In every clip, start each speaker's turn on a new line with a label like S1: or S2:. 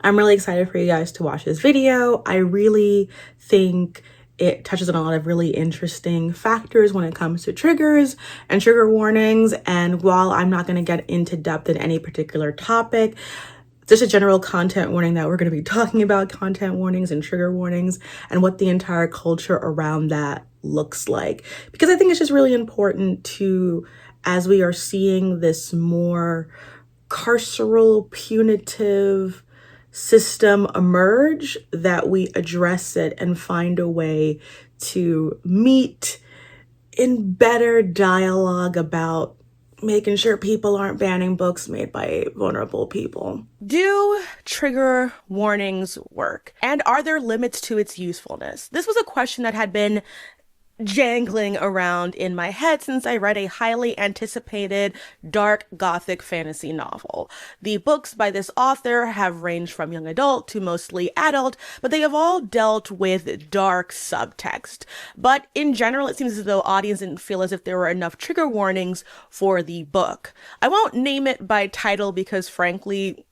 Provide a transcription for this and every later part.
S1: I'm really excited for you guys to watch this video. I really think it touches on a lot of really interesting factors when it comes to triggers and trigger warnings. And while I'm not going to get into depth in any particular topic, just a general content warning that we're going to be talking about content warnings and trigger warnings and what the entire culture around that looks like. Because I think it's just really important to, as we are seeing this more carceral, punitive system emerge, that we address it and find a way to meet in better dialogue about making sure people aren't banning books made by vulnerable people. Do trigger warnings work? And are there limits to its usefulness? This was a question that had been jangling around in my head since I read a highly anticipated dark gothic fantasy novel. The books by this author have ranged from young adult to mostly adult, but they have all dealt with dark subtext. But in general, it seems as though audience didn't feel as if there were enough trigger warnings for the book. I won't name it by title because frankly,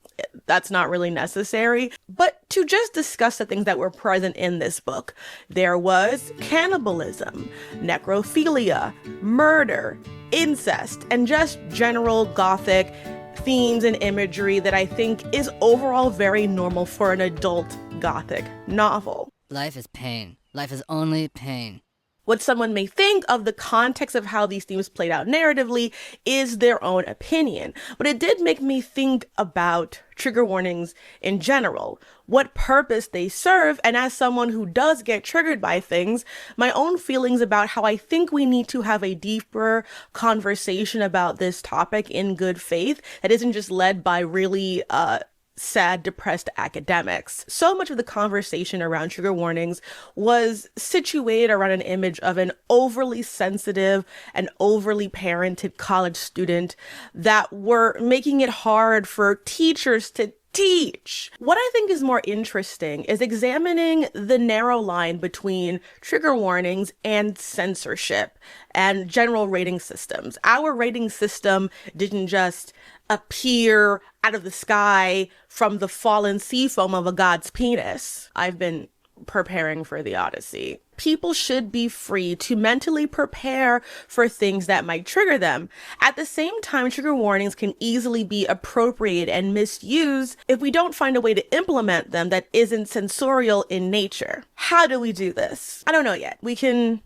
S1: that's not really necessary, but to just discuss the things that were present in this book. There was cannibalism, necrophilia, murder, incest, and just general gothic themes and imagery that I think is overall very normal for an adult gothic novel.
S2: Life is pain. Life is only pain.
S1: What someone may think of the context of how these themes played out narratively is their own opinion. But it did make me think about trigger warnings in general, what purpose they serve, and as someone who does get triggered by things, my own feelings about how I think we need to have a deeper conversation about this topic in good faith that isn't just led by really sad, depressed academics. So much of the conversation around trigger warnings was situated around an image of an overly sensitive and overly parented college student that were making it hard for teachers to teach. What I think is more interesting is examining the narrow line between trigger warnings and censorship and general rating systems. Our rating system didn't just appear out of the sky from the fallen sea foam of a god's penis. I've been preparing for the Odyssey. People should be free to mentally prepare for things that might trigger them. At the same time, trigger warnings can easily be appropriated and misused if we don't find a way to implement them that isn't censorial in nature. How do we do this? I don't know yet. We can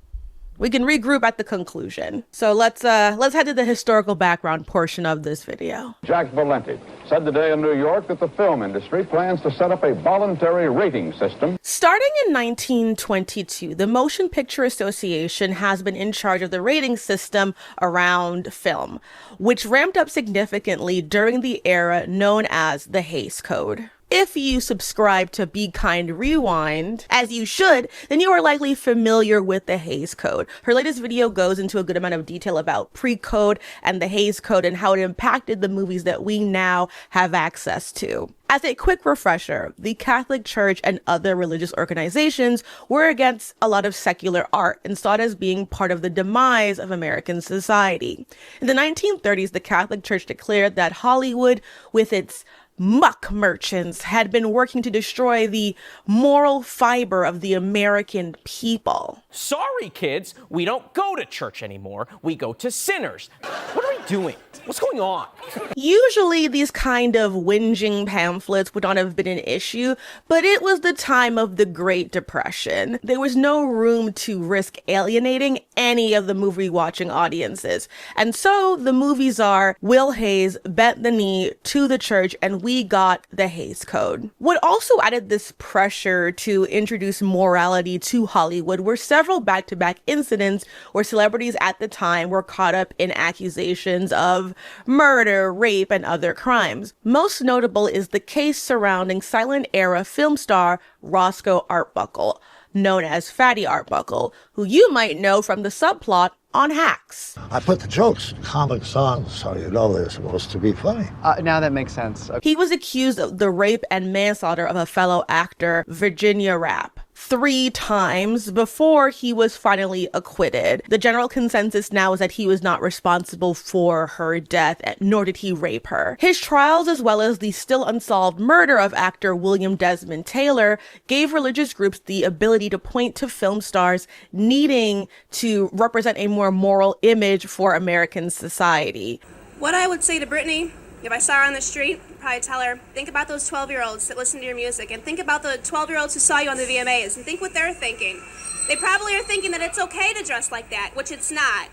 S1: regroup at the conclusion. So let's head to the historical background portion of this video.
S3: Jack Valenti said today in New York that the film industry plans to set up a voluntary rating system.
S1: Starting in 1922, the Motion Picture Association has been in charge of the rating system around film, which ramped up significantly during the era known as the Hays Code. If you subscribe to Be Kind Rewind, as you should, then you are likely familiar with the Hays Code. Her latest video goes into a good amount of detail about pre-code and the Hays Code and how it impacted the movies that we now have access to. As a quick refresher, the Catholic Church and other religious organizations were against a lot of secular art and saw it as being part of the demise of American society. In the 1930s, the Catholic Church declared that Hollywood, with its muck merchants, had been working to destroy the moral fiber of the American people.
S4: Sorry, kids, we don't go to church anymore. We go to sinners. What are we doing? What's going on?
S1: Usually these kind of whinging pamphlets would not have been an issue, but it was the time of the Great Depression. There was no room to risk alienating any of the movie-watching audiences. And so the movie czar, Will Hays, bent the knee to the church and we got the Hays Code. What also added this pressure to introduce morality to Hollywood were several back-to-back incidents where celebrities at the time were caught up in accusations of murder, rape, and other crimes. Most notable is the case surrounding silent era film star Roscoe Arbuckle, known as Fatty Arbuckle, who you might know from the subplot on Hacks.
S5: I put the jokes in comic songs, so you know they're supposed to be funny.
S6: Now that makes sense. Okay.
S1: He was accused of the rape and manslaughter of a fellow actor, Virginia Rappe. 3 times before he was finally acquitted. The general consensus now is that he was not responsible for her death, nor did he rape her. His trials, as well as the still unsolved murder of actor William Desmond Taylor, gave religious groups the ability to point to film stars needing to represent a more moral image for American society.
S6: What I would say to Brittany, if I saw her on the street, I'd probably tell her, think about those 12-year-olds that listen to your music, and think about the 12-year-olds who saw you on the VMAs, and think what they're thinking. They probably are thinking that it's okay to dress like that, which it's not.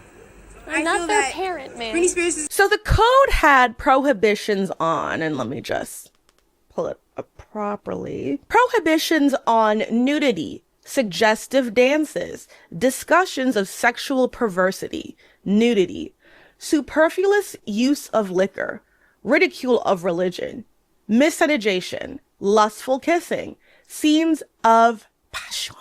S7: I'm not their parent, man.
S6: Britney Spears is...
S1: So the code had prohibitions on, and let me just pull it up properly. Prohibitions on nudity, suggestive dances, discussions of sexual perversity, nudity, superfluous use of liquor, ridicule of religion, miscegenation, lustful kissing, scenes of passion.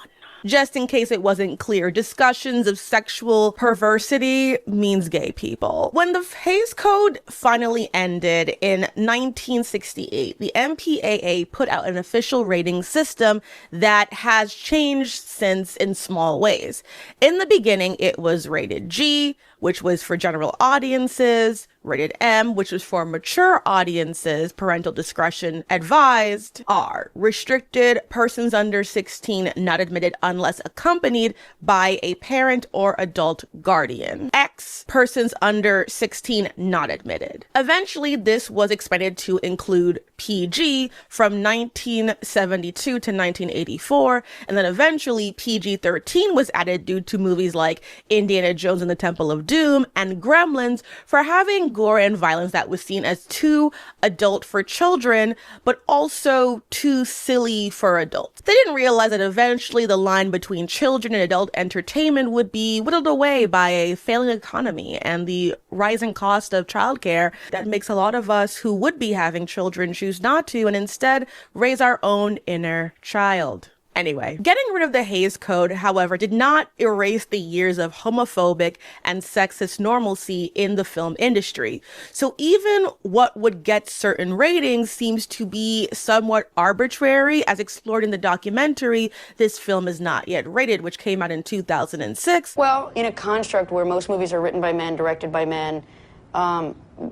S1: Just in case it wasn't clear, discussions of sexual perversity means gay people. When the Hays Code finally ended in 1968, the MPAA put out an official rating system that has changed since in small ways. In the beginning, it was rated G, which was for general audiences, rated M, which was for mature audiences, parental discretion advised, R, restricted, persons under 16 not admitted unless accompanied by a parent or adult guardian, X, persons under 16 not admitted. Eventually, this was expanded to include PG from 1972 to 1984, and then eventually PG-13 was added due to movies like Indiana Jones and the Temple of Doom and Gremlins for having gore and violence that was seen as too adult for children, but also too silly for adults. They didn't realize that eventually the line between children and adult entertainment would be whittled away by a failing economy and the rising cost of childcare that makes a lot of us who would be having children choose not to and instead raise our own inner child. Anyway, getting rid of the Hays Code, however, did not erase the years of homophobic and sexist normalcy in the film industry. So even what would get certain ratings seems to be somewhat arbitrary, as explored in the documentary This Film Is Not Yet Rated, which came out in 2006.
S8: Well, in a construct where most movies are written by men, directed by men,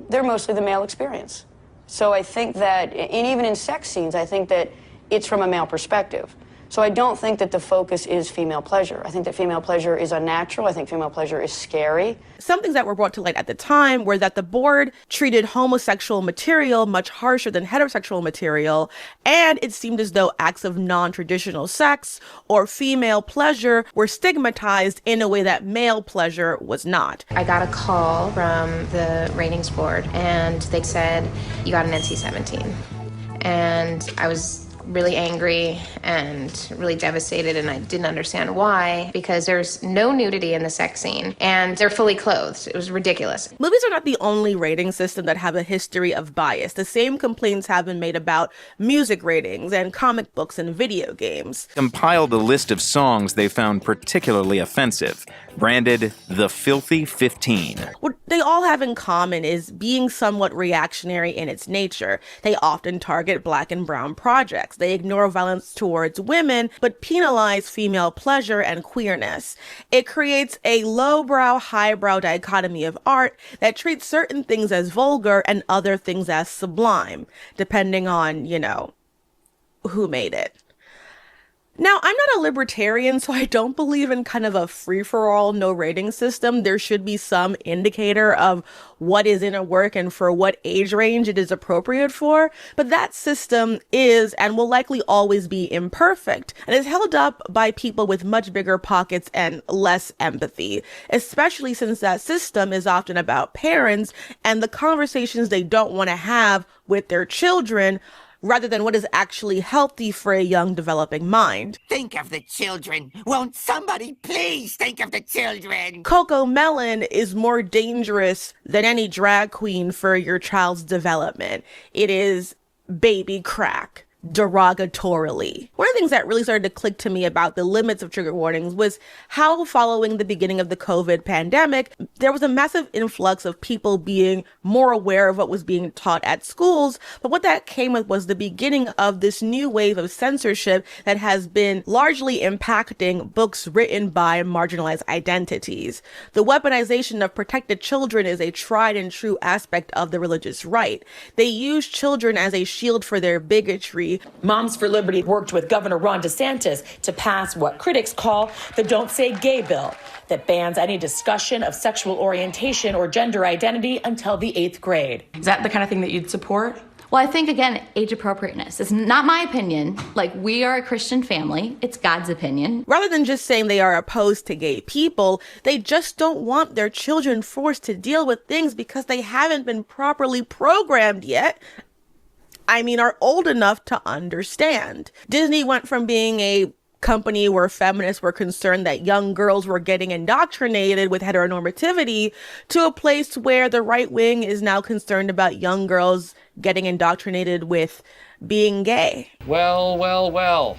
S8: they're mostly the male experience. So I think that, and even in sex scenes, I think that it's from a male perspective. So I don't think that the focus is female pleasure. I think that female pleasure is unnatural. I think female pleasure is scary.
S1: Some things that were brought to light at the time were that the board treated homosexual material much harsher than heterosexual material, and it seemed as though acts of non-traditional sex or female pleasure were stigmatized in a way that male pleasure was not.
S9: I got a call from the ratings board, and they said, you got an NC-17. And I was really angry and really devastated, and I didn't understand why, because there's no nudity in the sex scene and they're fully clothed. It was ridiculous.
S1: Movies are not the only rating system that have a history of bias. The same complaints have been made about music ratings and comic books and video games.
S10: Compiled a list of songs they found particularly offensive, branded the Filthy 15.
S1: What they all have in common is being somewhat reactionary in its nature. They often target Black and brown projects. They ignore violence towards women, but penalize female pleasure and queerness. It creates a lowbrow, highbrow dichotomy of art that treats certain things as vulgar and other things as sublime, depending on, who made it. Now, I'm not a libertarian, so I don't believe in kind of a free-for-all, no rating system. There should be some indicator of what is in a work and for what age range it is appropriate for. But that system is and will likely always be imperfect and is held up by people with much bigger pockets and less empathy, especially since that system is often about parents and the conversations they don't want to have with their children, rather than what is actually healthy for a young developing mind.
S11: Think of the children. Won't somebody please think of the children?
S1: Coco Melon is more dangerous than any drag queen for your child's development. It is baby crack. derogatorily. One of the things that really started to click to me about the limits of trigger warnings was how, following the beginning of the COVID pandemic, there was a massive influx of people being more aware of what was being taught at schools. But what that came with was the beginning of this new wave of censorship that has been largely impacting books written by marginalized identities. The weaponization of protected children is a tried and true aspect of the religious right. They use children as a shield for their bigotry.
S12: Moms for Liberty worked with Governor Ron DeSantis to pass what critics call the Don't Say Gay bill that bans any discussion of sexual orientation or gender identity until the 8th grade. Is that the kind of thing that you'd support?
S13: Well, I think, again, age appropriateness. It's not my opinion. Like, we are a Christian family. It's God's opinion.
S1: Rather than just saying they are opposed to gay people, they just don't want their children forced to deal with things because they haven't been properly programmed yet. Are old enough to understand. Disney went from being a company where feminists were concerned that young girls were getting indoctrinated with heteronormativity to a place where the right wing is now concerned about young girls getting indoctrinated with being gay.
S14: Well.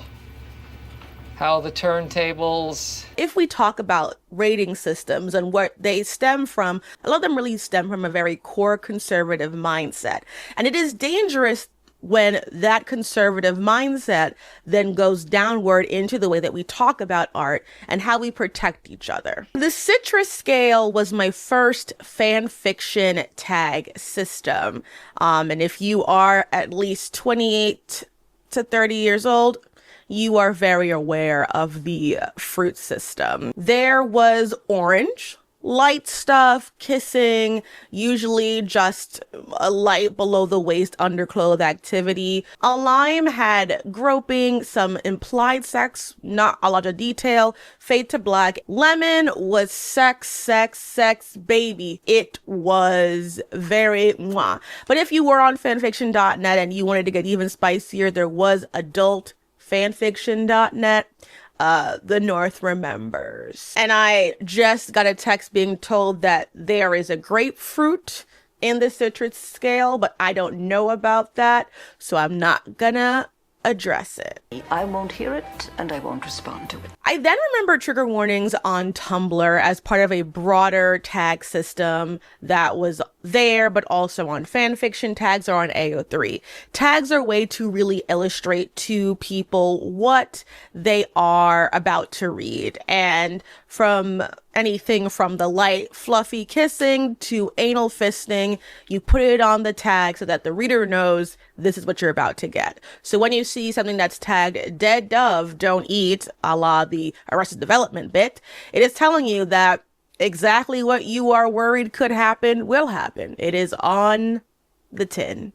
S14: How the turntables.
S1: If we talk about rating systems and what they stem from, a lot of them really stem from a very core conservative mindset. And it is dangerous when that conservative mindset then goes downward into the way that we talk about art and how we protect each other. The Citrus scale was my first fan fiction tag system. And if you are at least 28 to 30 years old, you are very aware of the fruit system. There was orange, light stuff, kissing, usually just a light below the waist underclothes activity. A lime had groping, some implied sex, not a lot of detail. Fade to black. Lemon was sex, baby. It was very mwah. But if you were on fanfiction.net and you wanted to get even spicier, there was adult fanfiction.net. The North remembers. And I just got a text being told that there is a grapefruit in the citrus scale, but I don't know about that, so I'm not gonna address it.
S15: I won't hear it, and I won't respond to it.
S1: I then remember trigger warnings on Tumblr as part of a broader tag system that was there, but also on fanfiction tags or on AO3. Tags are a way to really illustrate to people what they are about to read. And from anything from the light, fluffy kissing to anal fisting, you put it on the tag so that the reader knows this is what you're about to get. So when you see something that's tagged dead dove, don't eat, a la the Arrested Development bit, it is telling you that exactly what you are worried could happen will happen. It is on the tin.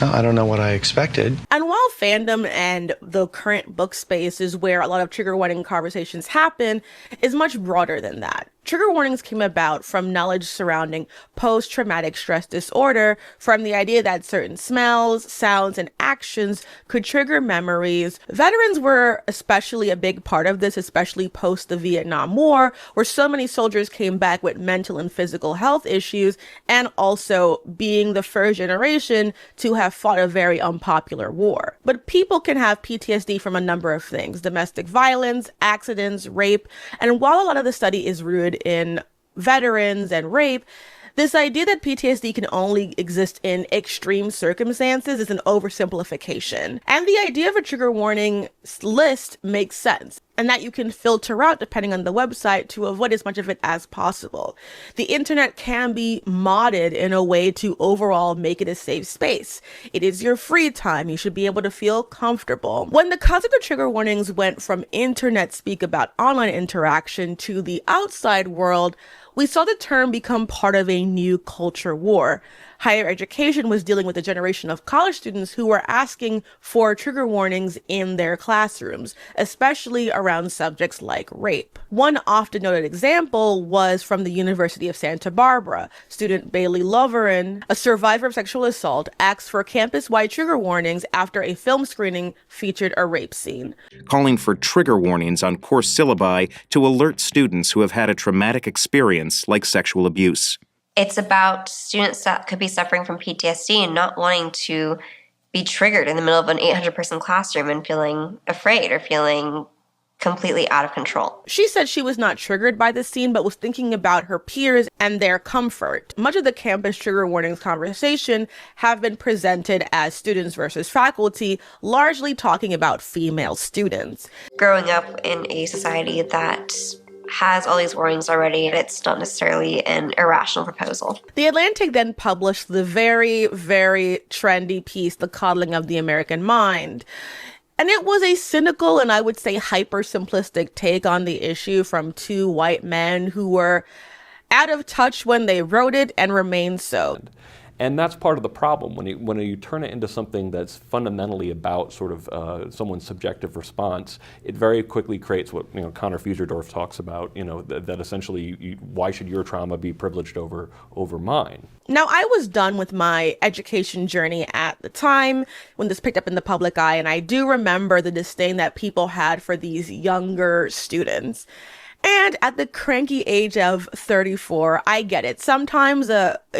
S16: No, I don't know what I expected.
S1: And while fandom and the current book space is where a lot of trigger warning conversations happen, is much broader than that. Trigger warnings came about from knowledge surrounding post-traumatic stress disorder, from the idea that certain smells, sounds, and actions could trigger memories. Veterans were especially a big part of this, especially post the Vietnam War, where so many soldiers came back with mental and physical health issues, and also being the first generation to have fought a very unpopular war. But people can have PTSD from a number of things: domestic violence, accidents, rape, and while a lot of the study is rooted in veterans and rape, this idea that PTSD can only exist in extreme circumstances is an oversimplification. And the idea of a trigger warning list makes sense, and that you can filter out depending on the website to avoid as much of it as possible. The internet can be modded in a way to overall make it a safe space. It is your free time. You should be able to feel comfortable. When the concept of trigger warnings went from internet speak about online interaction to the outside world, we saw the term become part of a new culture war. Higher education was dealing with a generation of college students who were asking for trigger warnings in their classrooms, especially around subjects like rape. One often noted example was from the University of Santa Barbara. Student Bailey Loverin, a survivor of sexual assault, asked for campus-wide trigger warnings after a film screening featured a rape scene.
S10: Calling for trigger warnings on course syllabi to alert students who have had a traumatic experience like sexual abuse.
S17: It's about students that could be suffering from PTSD and not wanting to be triggered in the middle of an 800-person classroom and feeling afraid or feeling completely out of control.
S1: She said she was not triggered by the scene, but was thinking about her peers and their comfort. Much of the campus trigger warnings conversation have been presented as students versus faculty, largely talking about female students.
S17: Growing up in a society that has all these warnings already, it's not necessarily an irrational proposal.
S1: The Atlantic then published the very, very trendy piece, The Coddling of the American Mind. And it was a cynical and I would say hyper-simplistic take on the issue from two white men who were out of touch when they wrote it and remained so.
S18: And that's part of the problem. When you turn it into something that's fundamentally about sort of someone's subjective response, it very quickly creates what Connor Fuserdorf talks about. That essentially, why should your trauma be privileged over mine?
S1: Now, I was done with my education journey at the time when this picked up in the public eye, and I do remember the disdain that people had for these younger students. And at the cranky age of 34, I get it. Sometimes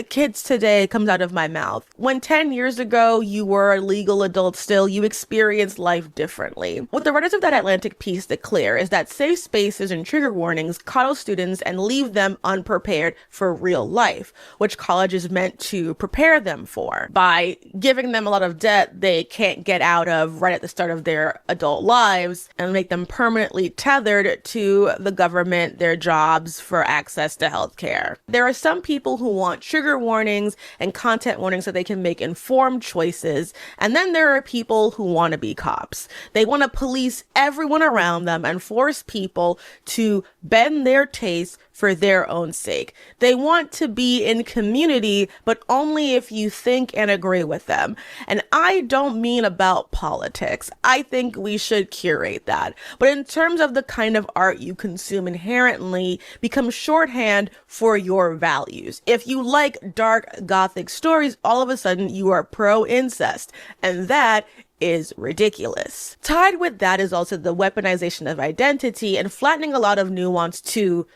S1: kids today comes out of my mouth. When 10 years ago you were a legal adult still, you experienced life differently. What the writers of that Atlantic piece declare is that safe spaces and trigger warnings coddle students and leave them unprepared for real life, which college is meant to prepare them for by giving them a lot of debt they can't get out of right at the start of their adult lives and make them permanently tethered to the government, their jobs, for access to healthcare. There are some people who want trigger warnings and content warnings so they can make informed choices. And then there are people who want to be cops. They want to police everyone around them and force people to bend their tastes for their own sake. They want to be in community, but only if you think and agree with them. And I don't mean about politics. I think we should curate that. But in terms of the kind of art you consume inherently becomes shorthand for your values. If you like dark gothic stories, all of a sudden you are pro-incest. And that is ridiculous. Tied with that is also the weaponization of identity and flattening a lot of nuance to,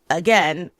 S1: again,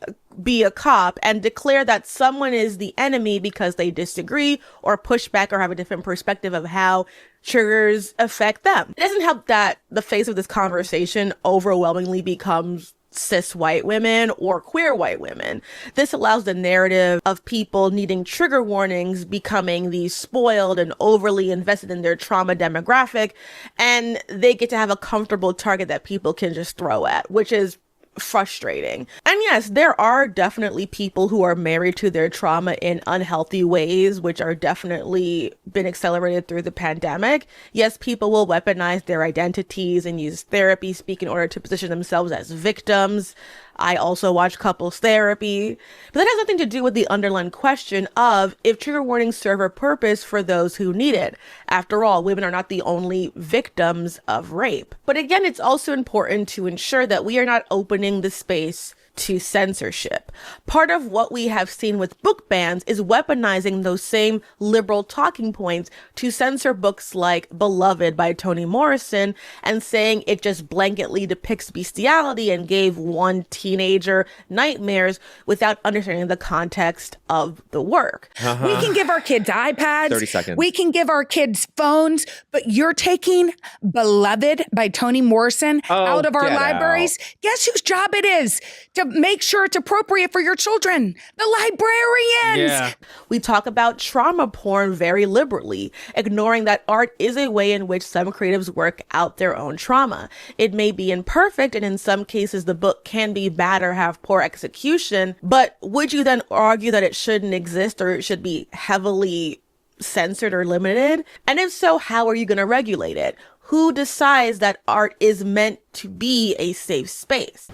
S1: be a cop and declare that someone is the enemy because they disagree or push back or have a different perspective of how triggers affect them. It doesn't help that the face of this conversation overwhelmingly becomes cis white women or queer white women. This allows the narrative of people needing trigger warnings becoming the spoiled and overly invested in their trauma demographic, and they get to have a comfortable target that people can just throw at, which is frustrating. And yes, there are definitely people who are married to their trauma in unhealthy ways, which are definitely been accelerated through the pandemic. Yes, people will weaponize their identities and use therapy speak in order to position themselves as victims. I also watch couples therapy, but that has nothing to do with the underlying question of if trigger warnings serve a purpose for those who need it. After all, women are not the only victims of rape. But again, it's also important to ensure that we are not opening the space to censorship. Part of what we have seen with book bans is weaponizing those same liberal talking points to censor books like Beloved by Toni Morrison and saying it just blanketly depicts bestiality and gave one teenager nightmares without understanding the context of the work.
S19: We can give our kids iPads.
S20: 30 seconds.
S19: We can give our kids phones, but you're taking Beloved by Toni Morrison out of our libraries. Guess whose job it is to make sure it's appropriate for your children? The librarians.
S1: Yeah. We talk about trauma porn very liberally, ignoring that art is a way in which some creatives work out their own trauma. It may be imperfect, and in some cases the book can be bad or have poor execution, but would you then argue that it shouldn't exist or it should be heavily censored or limited? And if so, how are you going to regulate it? Who decides that art is meant to be a safe space?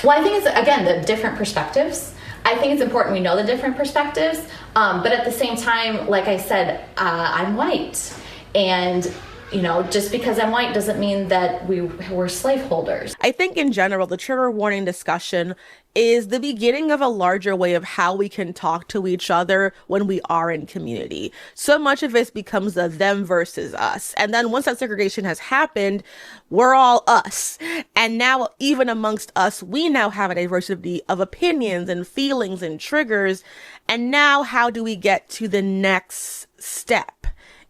S13: Well, I think it's, again, the different perspectives. I think it's important we know the different perspectives, but at the same time, like I said, I'm white, and You know, just because I'm white doesn't mean that we're slaveholders.
S1: I think in general, the trigger warning discussion is the beginning of a larger way of how we can talk to each other when we are in community. So much of it becomes a them versus us. And then once that segregation has happened, we're all us. And now even amongst us, we now have a diversity of opinions and feelings and triggers. And now how do we get to the next step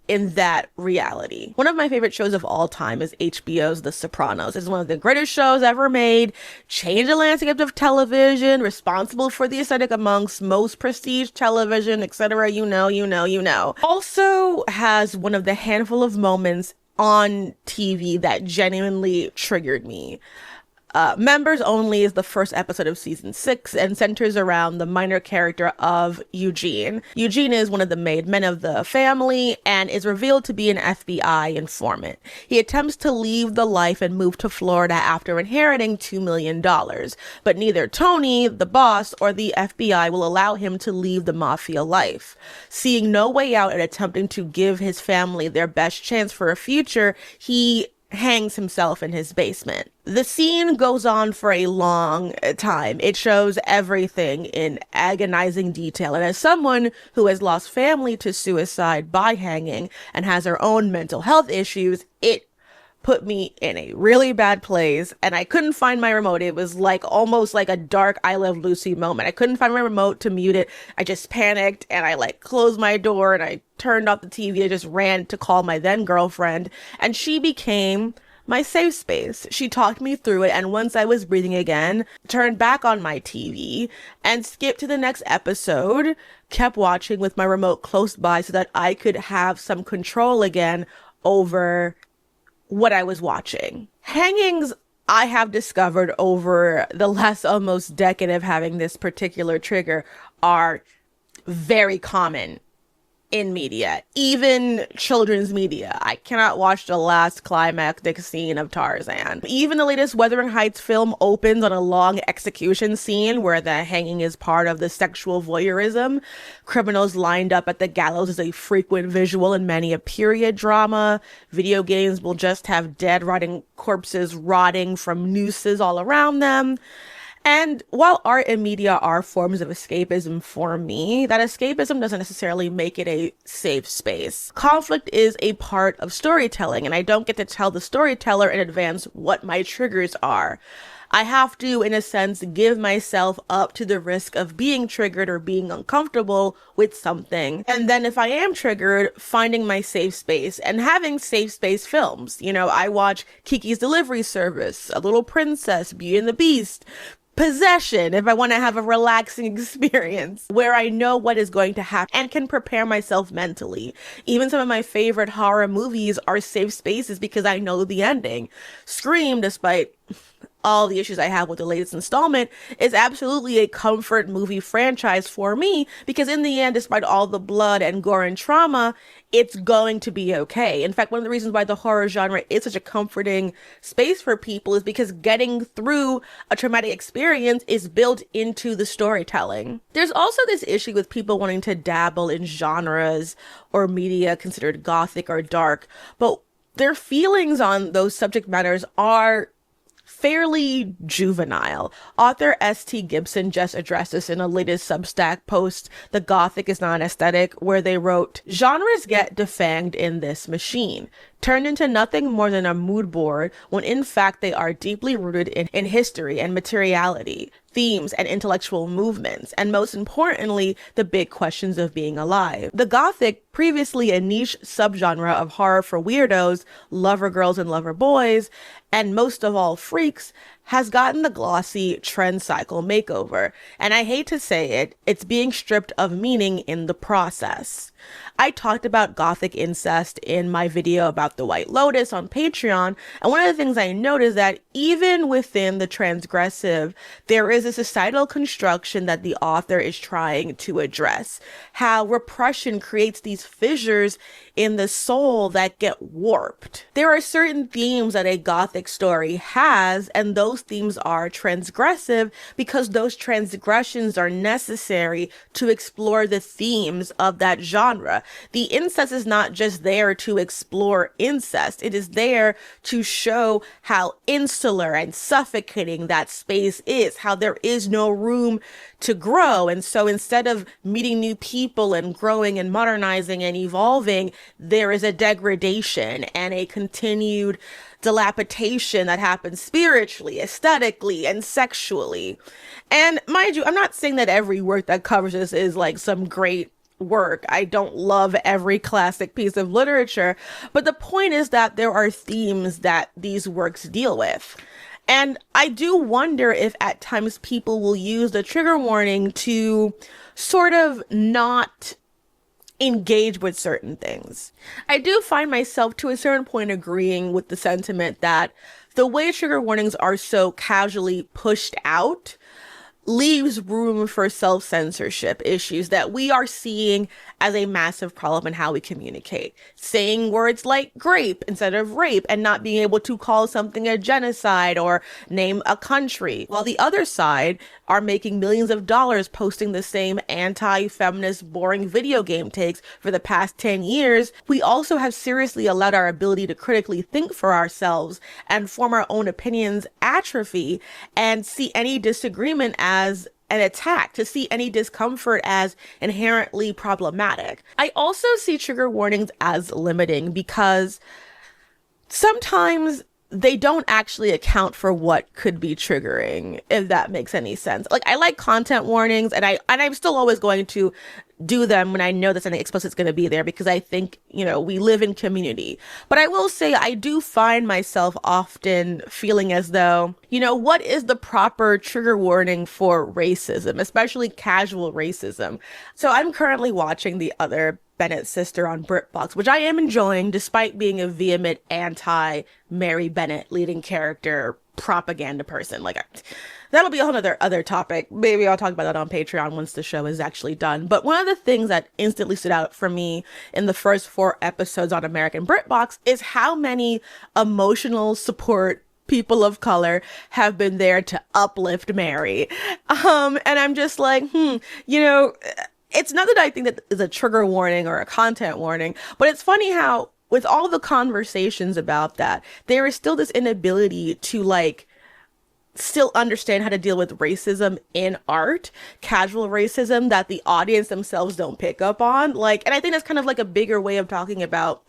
S1: in that reality? One of my favorite shows of all time is HBO's The Sopranos. It's one of the greatest shows ever made, changed the landscape of television, responsible for the aesthetic amongst most prestige television, etc. You know. Also has one of the handful of moments on TV that genuinely triggered me. Members Only is the first episode of season 6 and centers around the minor character of Eugene. Eugene is one of the made men of the family and is revealed to be an FBI informant. He attempts to leave the life and move to Florida after inheriting $2 million, but neither Tony, the boss, or the FBI will allow him to leave the mafia life. Seeing no way out and attempting to give his family their best chance for a future, he hangs himself in his basement. The scene goes on for a long time. It shows everything in agonizing detail. And as someone who has lost family to suicide by hanging and has her own mental health issues, it put me in a really bad place, and I couldn't find my remote. It was like almost like a dark I Love Lucy moment. I couldn't find my remote to mute it. I just panicked and I closed my door and I turned off the TV. I just ran to call my then girlfriend, and she became my safe space. She talked me through it, and once I was breathing again, turned back on my TV and skipped to the next episode, kept watching with my remote close by so that I could have some control again over what I was watching. Hangings, I have discovered over the last almost decade of having this particular trigger, are very common in media, even children's media. I cannot watch the last climactic scene of Tarzan. Even the latest Wuthering Heights film opens on a long execution scene where the hanging is part of the sexual voyeurism. Criminals lined up at the gallows is a frequent visual in many a period drama. Video games will just have dead, rotting corpses rotting from nooses all around them. And while art and media are forms of escapism for me, that escapism doesn't necessarily make it a safe space. Conflict is a part of storytelling, and I don't get to tell the storyteller in advance what my triggers are. I have to, in a sense, give myself up to the risk of being triggered or being uncomfortable with something. And then if I am triggered, finding my safe space and having safe space films. You know, I watch Kiki's Delivery Service, A Little Princess, Beauty and the Beast, Possession, if I want to have a relaxing experience where I know what is going to happen and can prepare myself mentally. Even some of my favorite horror movies are safe spaces because I know the ending. Scream, despite all the issues I have with the latest installment, is absolutely a comfort movie franchise for me because in the end, despite all the blood and gore and trauma, it's going to be okay. In fact, one of the reasons why the horror genre is such a comforting space for people is because getting through a traumatic experience is built into the storytelling. There's also this issue with people wanting to dabble in genres or media considered gothic or dark, but their feelings on those subject matters are fairly juvenile. Author S.T. Gibson just addressed this in a latest Substack post, The Gothic is Not an Aesthetic, where they wrote, "Genres get defanged in this machine, turned into nothing more than a mood board when in fact they are deeply rooted in history and materiality, themes and intellectual movements, and most importantly, the big questions of being alive." The Gothic, previously a niche subgenre of horror for weirdos, lover girls and lover boys, and most of all freaks, has gotten the glossy trend cycle makeover. And I hate to say it, it's being stripped of meaning in the process. I talked about Gothic incest in my video about The White Lotus on Patreon, and one of the things I noticed is that even within the transgressive, there is a societal construction that the author is trying to address. How repression creates these fissures in the soul that get warped. There are certain themes that a Gothic story has, and those those themes are transgressive because those transgressions are necessary to explore the themes of that genre. The incest is not just there to explore incest. It is there to show how insular and suffocating that space is, how there is no room to grow. And so instead of meeting new people and growing and modernizing and evolving, there is a degradation and a continued dilapidation that happens spiritually, aesthetically, and sexually. And mind you, I'm not saying that every work that covers this is like some great work. I don't love every classic piece of literature, but the point is that there are themes that these works deal with. And I do wonder if at times people will use the trigger warning to sort of not engage with certain things. I do find myself to a certain point agreeing with the sentiment that the way trigger warnings are so casually pushed out leaves room for self-censorship issues that we are seeing as a massive problem in how we communicate. Saying words like grape instead of rape and not being able to call something a genocide or name a country. While the other side are making millions of dollars posting the same anti-feminist, boring video game takes for the past 10 years, we also have seriously allowed our ability to critically think for ourselves and form our own opinions atrophy and see any disagreement as an attack, to see any discomfort as inherently problematic. I also see trigger warnings as limiting because sometimes they don't actually account for what could be triggering, if that makes any sense. Like, I like content warnings, and I'm still always going to do them when I know that something explicit is going to be there, because I think, you know, we live in community. But I will say I do find myself often feeling as though, you know, what is the proper trigger warning for racism, especially casual racism? So I'm currently watching The Other Bennett Sister on BritBox, which I am enjoying despite being a vehement anti-Mary Bennett leading character propaganda person. Like, that'll be a whole other topic. Maybe I'll talk about that on Patreon once the show is actually done. But one of the things that instantly stood out for me in the first 4 episodes on American BritBox is how many emotional support people of color have been there to uplift Mary. And I'm just like, you know, it's not that I think that is a trigger warning or a content warning, but it's funny how with all the conversations about that, there is still this inability to like still understand how to deal with racism in art, casual racism that the audience themselves don't pick up on. Like, and I think that's kind of like a bigger way of talking about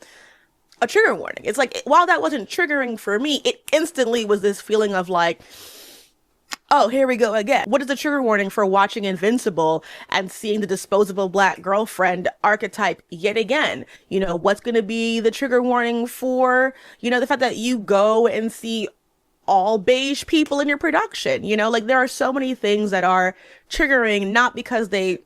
S1: a trigger warning. It's like, while that wasn't triggering for me, it instantly was this feeling of like, oh, here we go again. What is the trigger warning for watching Invincible and seeing the disposable black girlfriend archetype yet again? You know, what's going to be the trigger warning for, you know, the fact that you go and see all beige people in your production? You know, like, there are so many things that are triggering, not because they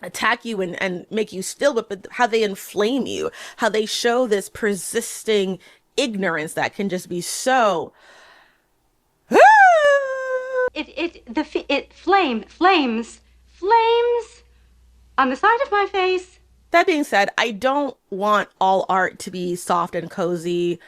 S1: attack you and make you still, but how they inflame you, how they show this persisting ignorance that can just be so...
S20: It flames on the side of my face.
S1: That being said, I don't want all art to be soft and cozy.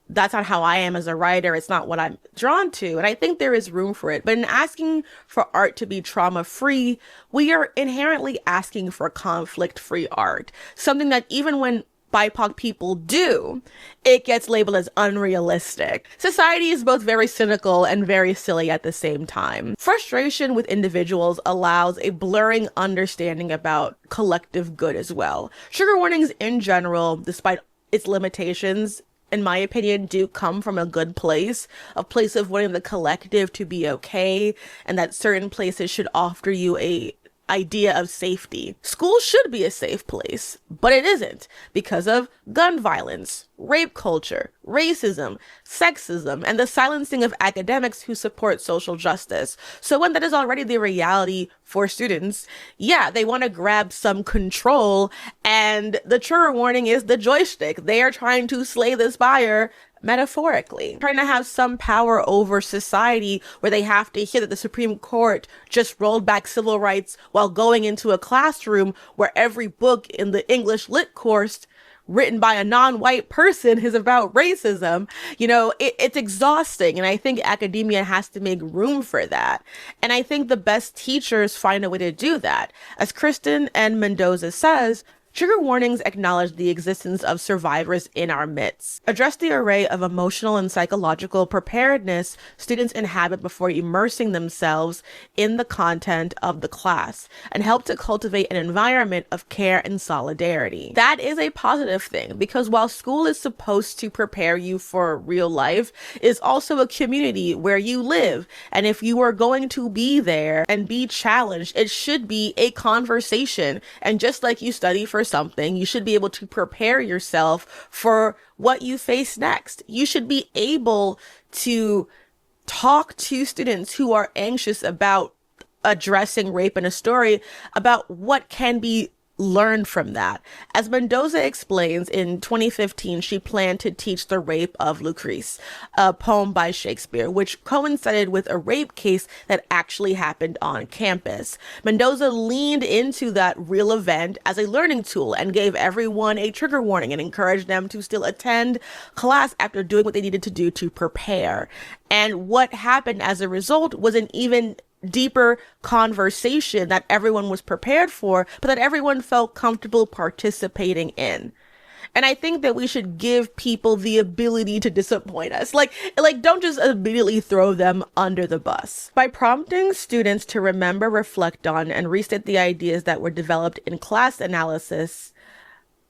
S1: That's not how I am as a writer. It's not what I'm drawn to. And I think there is room for it. But in asking for art to be trauma-free, we are inherently asking for conflict-free art. Something that even when BIPOC people do, it gets labeled as unrealistic. Society is both very cynical and very silly at the same time. Frustration with individuals allows a blurring understanding about collective good as well. Trigger warnings in general, despite its limitations, in my opinion, do come from a good place, a place of wanting the collective to be okay, and that certain places should offer you a idea of safety. School should be a safe place, but it isn't because of gun violence, rape culture, racism, sexism, and the silencing of academics who support social justice. So when that is already the reality for students, yeah, they want to grab some control, and the trigger warning is the joystick. They are trying to slay the spire, metaphorically, trying to have some power over society where they have to hear that the Supreme Court just rolled back civil rights while going into a classroom where every book in the English lit course written by a non-white person is about racism. You know, it's exhausting. And I think academia has to make room for that. And I think the best teachers find a way to do that. As Kristen and Mendoza says, trigger warnings acknowledge the existence of survivors in our midst, address the array of emotional and psychological preparedness students inhabit before immersing themselves in the content of the class, and help to cultivate an environment of care and solidarity. That is a positive thing, because while school is supposed to prepare you for real life, it's also a community where you live. And if you are going to be there and be challenged, it should be a conversation. And just like you study for something, you should be able to prepare yourself for what you face next. You should be able to talk to students who are anxious about addressing rape in a story, about what can be learned from that. As Mendoza explains, in 2015, she planned to teach The Rape of Lucrece, a poem by Shakespeare, which coincided with a rape case that actually happened on campus. Mendoza leaned into that real event as a learning tool and gave everyone a trigger warning and encouraged them to still attend class after doing what they needed to do to prepare. And what happened as a result was an even deeper conversation that everyone was prepared for, but that everyone felt comfortable participating in. And I think that we should give people the ability to disappoint us. Like don't just immediately throw them under the bus. By prompting students to remember, reflect on, and restate the ideas that were developed in class analysis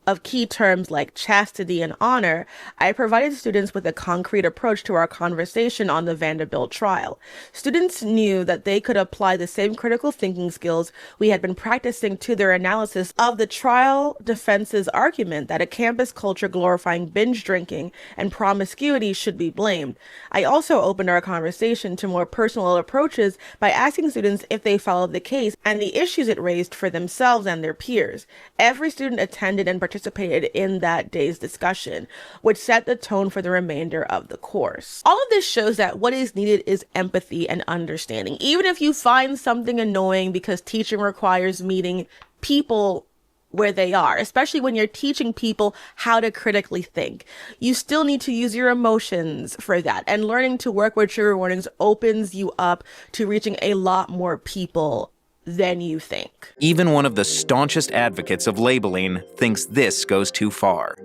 S1: of key terms like chastity and honor, I provided students with a concrete approach to our conversation on the Vanderbilt trial. Students knew that they could apply the same critical thinking skills we had been practicing to their analysis of the trial defense's argument that a campus culture glorifying binge drinking and promiscuity should be blamed. I also opened our conversation to more personal approaches by asking students if they followed the case and the issues it raised for themselves and their peers. Every student attended and participated in that day's discussion, which set the tone for the remainder of the course. All of this shows that what is needed is empathy and understanding. Even if you find something annoying because teaching requires meeting people where they are, especially when you're teaching people how to critically think, you still need to use your emotions for that. And learning to work with trigger warnings opens you up to reaching a lot more people than you think.
S10: Even one of the staunchest advocates of labeling thinks this goes too far.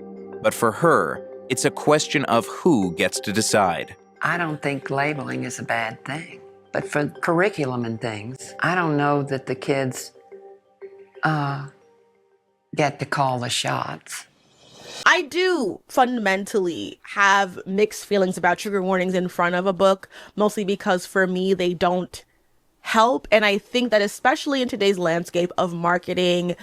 S10: But for her, it's a question of who gets to decide.
S21: I don't think labeling is a bad thing. But for curriculum and things, I don't know that the kids get to call the shots.
S1: I do fundamentally have mixed feelings about trigger warnings in front of a book, mostly because for me, they don't help. And I think that especially in today's landscape of marketing,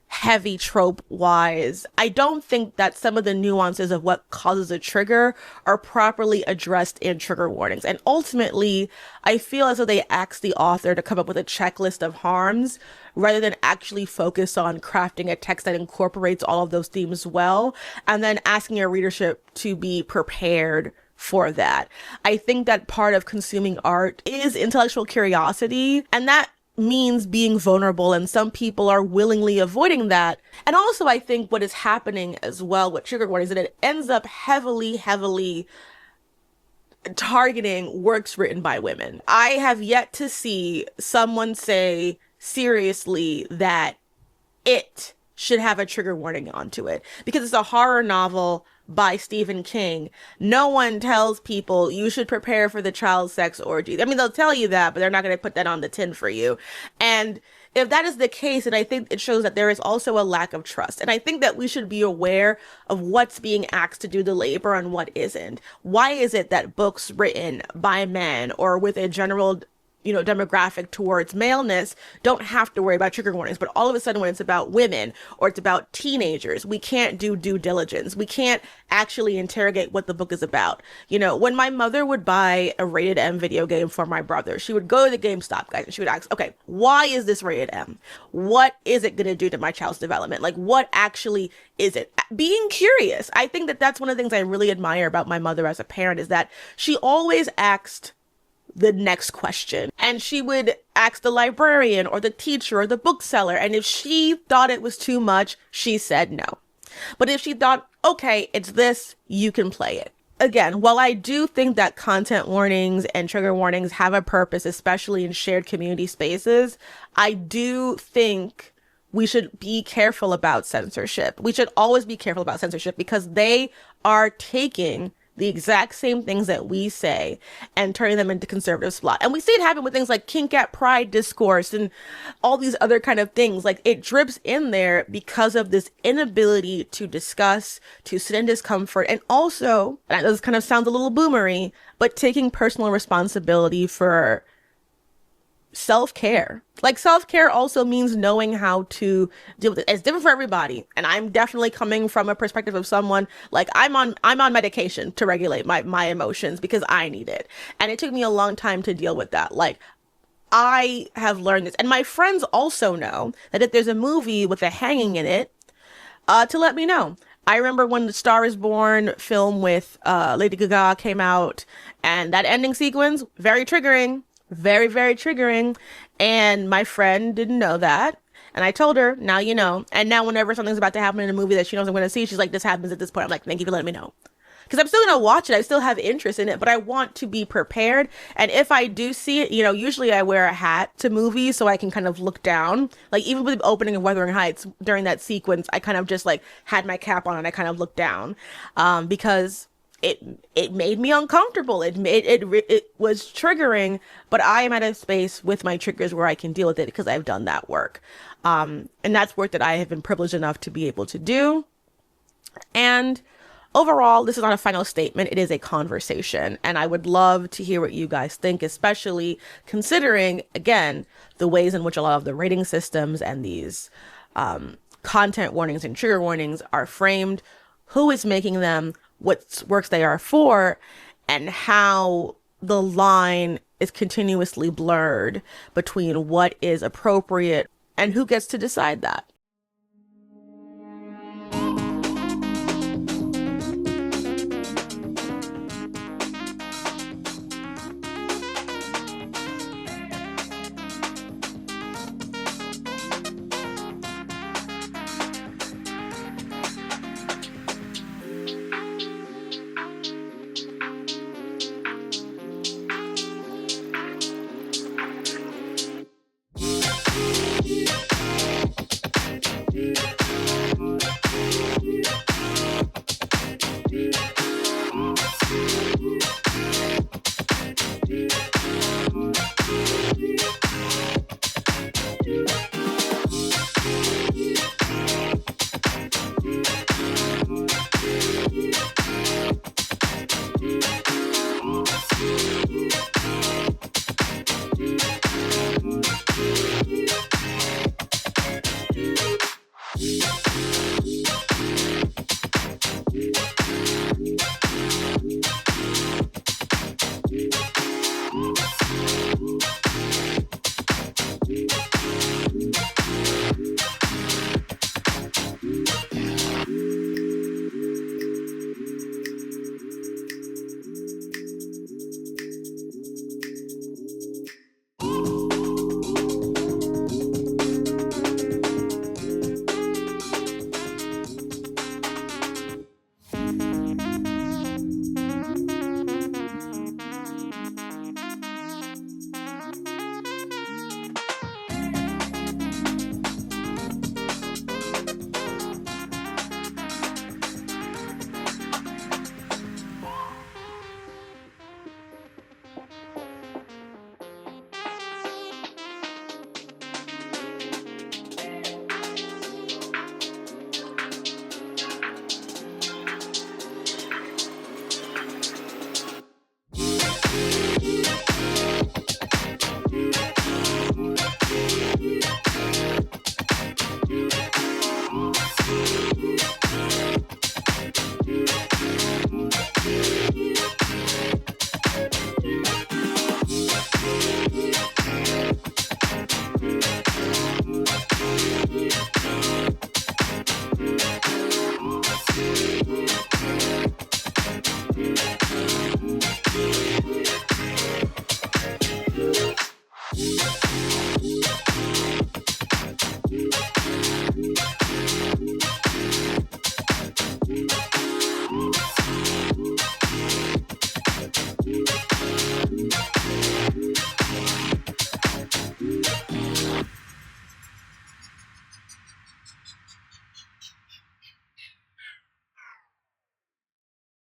S1: heavy trope wise, I don't think that some of the nuances of what causes a trigger are properly addressed in trigger warnings. And ultimately, I feel as though they ask the author to come up with a checklist of harms rather than actually focus on crafting a text that incorporates all of those themes well, and then asking your readership to be prepared for that. I think that part of consuming art is intellectual curiosity, and that means being vulnerable, and some people are willingly avoiding that. And also, I think what is happening as well with trigger warnings is that it ends up heavily targeting works written by women. I have yet to see someone say seriously that it should have a trigger warning onto it, because it's a horror novel by Stephen King. No one tells people you should prepare for the child sex orgy. I mean, they'll tell you that, but they're not going to put that on the tin for you. And if that is the case, then I think it shows that there is also a lack of trust. And I think that we should be aware of what's being asked to do the labor and what isn't. Why is it that books written by men or with a general demographic towards maleness don't have to worry about trigger warnings, but all of a sudden when it's about women or it's about teenagers, we can't do due diligence. We can't actually interrogate what the book is about. When my mother would buy a rated M video game for my brother, she would go to the GameStop guys and she would ask, okay, why is this rated M? What is it going to do to my child's development? Like, what actually is it? Being curious. I think that that's one of the things I really admire about my mother as a parent, is that she always asked the next question. And she would ask the librarian or the teacher or the bookseller. And if she thought it was too much, she said no. But if she thought, okay, it's this, you can play it. Again, while I do think that content warnings and trigger warnings have a purpose, especially in shared community spaces, I do think we should be careful about censorship. We should always be careful about censorship because they are taking the exact same things that we say and turning them into conservative slot. And we see it happen with things like kink at pride discourse and all these other kind of things. Like, it drips in there because of this inability to discuss, to sit in discomfort, and also, and this kind of sounds a little boomery, but taking personal responsibility for self-care. Like, self-care also means knowing how to deal with it. It's different for everybody. And I'm definitely coming from a perspective of someone, like, I'm on medication to regulate my emotions because I need it. And it took me a long time to deal with that. Like, I have learned this. And my friends also know that if there's a movie with a hanging in it, to let me know. I remember when the Star is Born film with Lady Gaga came out, and that ending sequence, very triggering. Very, very triggering. And my friend didn't know that. And I told her, now you know. And now whenever something's about to happen in a movie that she knows I'm going to see, she's like, this happens at this point. I'm like, thank you for letting me know. Because I'm still going to watch it. I still have interest in it, but I want to be prepared. And if I do see it, usually I wear a hat to movies so I can kind of look down. Like, even with the opening of Wuthering Heights, during that sequence, I kind of just like had my cap on and I kind of looked down because it made me uncomfortable. It was triggering, but I am at a space with my triggers where I can deal with it because I've done that work. And that's work that I have been privileged enough to be able to do. And overall, this is not a final statement. It is a conversation. And I would love to hear what you guys think, especially considering, again, the ways in which a lot of the rating systems and these content warnings and trigger warnings are framed, who is making them, what works they are for, and how the line is continuously blurred between what is appropriate and who gets to decide that.